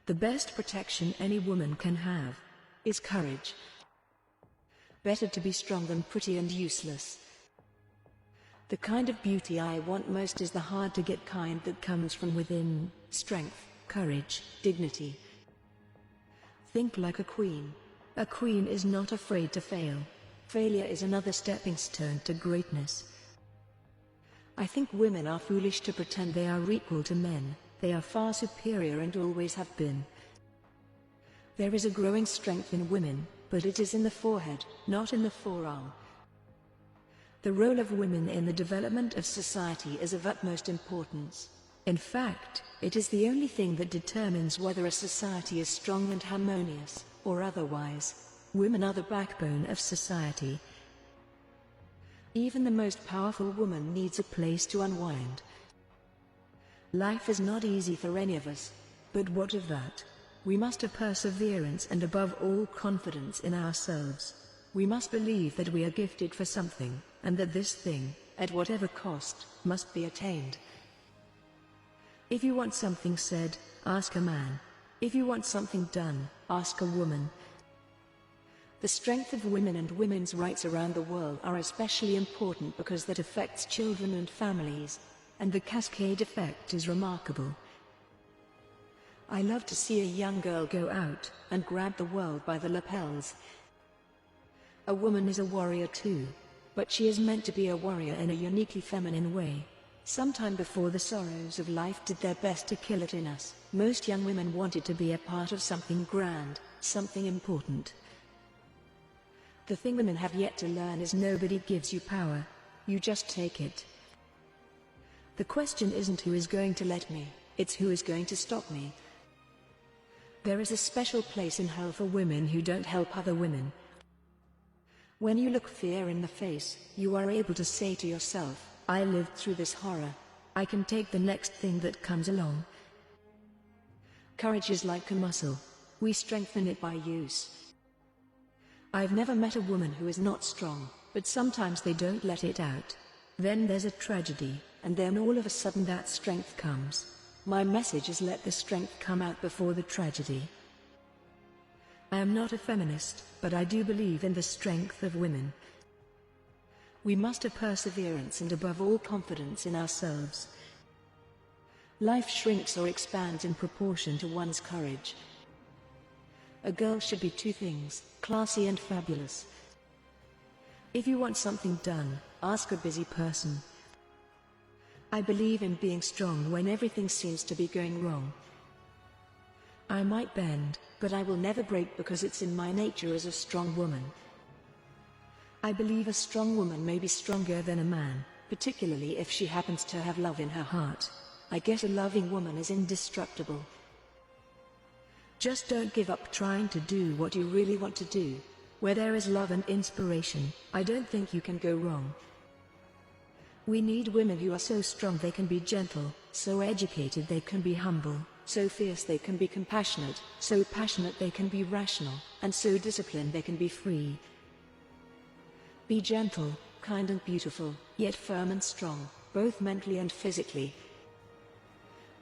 The best protection any woman can have is courage. Better to be strong than pretty and useless. The kind of beauty I want most is the hard-to-get kind that comes from within: strength, courage, dignity. Think like a queen. A queen is not afraid to fail. Failure is another stepping stone to greatness. I think women are foolish to pretend they are equal to men. They are far superior and always have been. There is a growing strength in women, but it is in the forehead, not in the forearm. The role of women in the development of society is of utmost importance. In fact, it is the only thing that determines whether a society is strong and harmonious, or otherwise. Women are the backbone of society. Even the most powerful woman needs a place to unwind. Life is not easy for any of us, but what of that? We must have perseverance and above all confidence in ourselves. We must believe that we are gifted for something, and that this thing, at whatever cost, must be attained. If you want something said, ask a man. If you want something done, ask a woman. The strength of women and women's rights around the world are especially important because that affects children and families, and the cascade effect is remarkable. I love to see a young girl go out and grab the world by the lapels. A woman is a warrior too, but she is meant to be a warrior in a uniquely feminine way. Sometime before the sorrows of life did their best to kill it in us, most young women wanted to be a part of something grand, something important. The thing women have yet to learn is nobody gives you power, you just take it. The question isn't who is going to let me, it's who is going to stop me. There is a special place in hell for women who don't help other women. When you look fear in the face, you are able to say to yourself, I lived through this horror. I can take the next thing that comes along. Courage is like a muscle. We strengthen it by use. I've never met a woman who is not strong, but sometimes they don't let it out. Then there's a tragedy, and then all of a sudden that strength comes. My message is let the strength come out before the tragedy. I am not a feminist, but I do believe in the strength of women. We must have perseverance and above all confidence in ourselves. Life shrinks or expands in proportion to one's courage. A girl should be two things, classy and fabulous. If you want something done, ask a busy person. I believe in being strong when everything seems to be going wrong. I might bend, but I will never break because it's in my nature as a strong woman. I believe a strong woman may be stronger than a man, particularly if she happens to have love in her heart. I guess a loving woman is indestructible. Just don't give up trying to do what you really want to do. Where there is love and inspiration, I don't think you can go wrong. We need women who are so strong they can be gentle, so educated they can be humble, so fierce they can be compassionate, so passionate they can be rational, and so disciplined they can be free. Be gentle, kind and beautiful, yet firm and strong, both mentally and physically.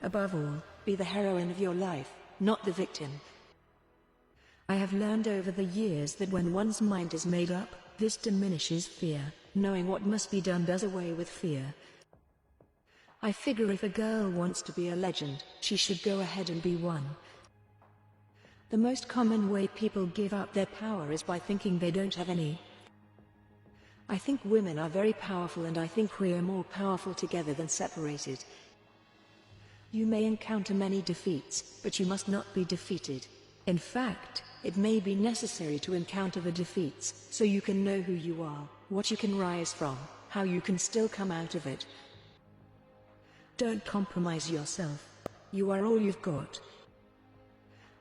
Above all, be the heroine of your life, not the victim. I have learned over the years that when one's mind is made up, this diminishes fear. Knowing what must be done does away with fear. I figure if a girl wants to be a legend, she should go ahead and be one. The most common way people give up their power is by thinking they don't have any. I think women are very powerful, and I think we are more powerful together than separated. You may encounter many defeats, but you must not be defeated. In fact, it may be necessary to encounter the defeats, so you can know who you are, what you can rise from, how you can still come out of it. Don't compromise yourself. You are all you've got.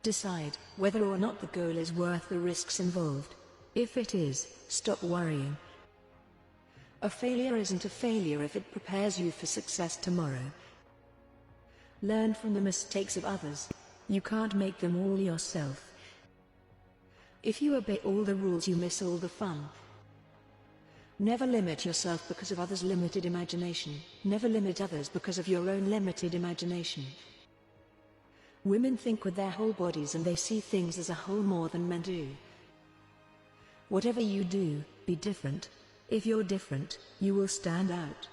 Decide whether or not the goal is worth the risks involved. If it is, stop worrying. A failure isn't a failure if it prepares you for success tomorrow. Learn from the mistakes of others. You can't make them all yourself. If you obey all the rules, you miss all the fun. Never limit yourself because of others' limited imagination. Never limit others because of your own limited imagination. Women think with their whole bodies and they see things as a whole more than men do. Whatever you do, be different. If you're different, you will stand out.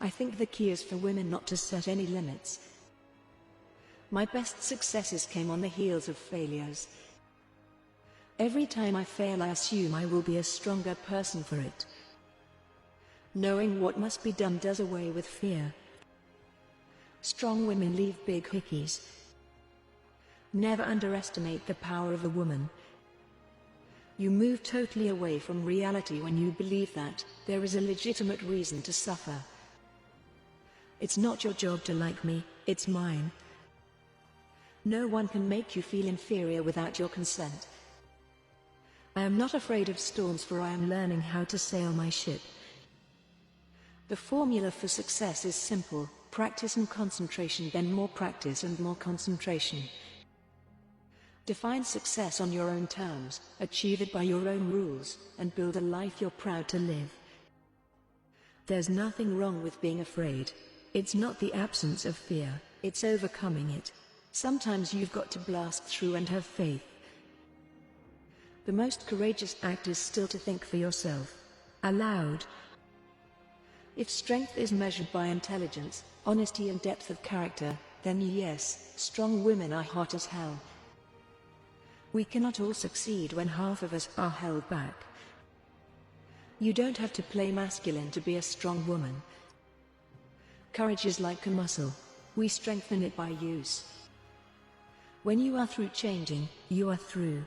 I think the key is for women not to set any limits. My best successes came on the heels of failures. Every time I fail, I assume I will be a stronger person for it. Knowing what must be done does away with fear. Strong women leave big hickeys. Never underestimate the power of a woman. You move totally away from reality when you believe that there is a legitimate reason to suffer. It's not your job to like me, it's mine. No one can make you feel inferior without your consent. I am not afraid of storms, for I am learning how to sail my ship. The formula for success is simple: practice and concentration, then more practice and more concentration. Define success on your own terms, achieve it by your own rules, and build a life you're proud to live. There's nothing wrong with being afraid. It's not the absence of fear, it's overcoming it. Sometimes you've got to blast through and have faith. The most courageous act is still to think for yourself, aloud. If strength is measured by intelligence, honesty and depth of character, then yes, strong women are hot as hell. We cannot all succeed when half of us are held back. You don't have to play masculine to be a strong woman. Courage is like a muscle. We strengthen it by use. When you are through changing, you are through.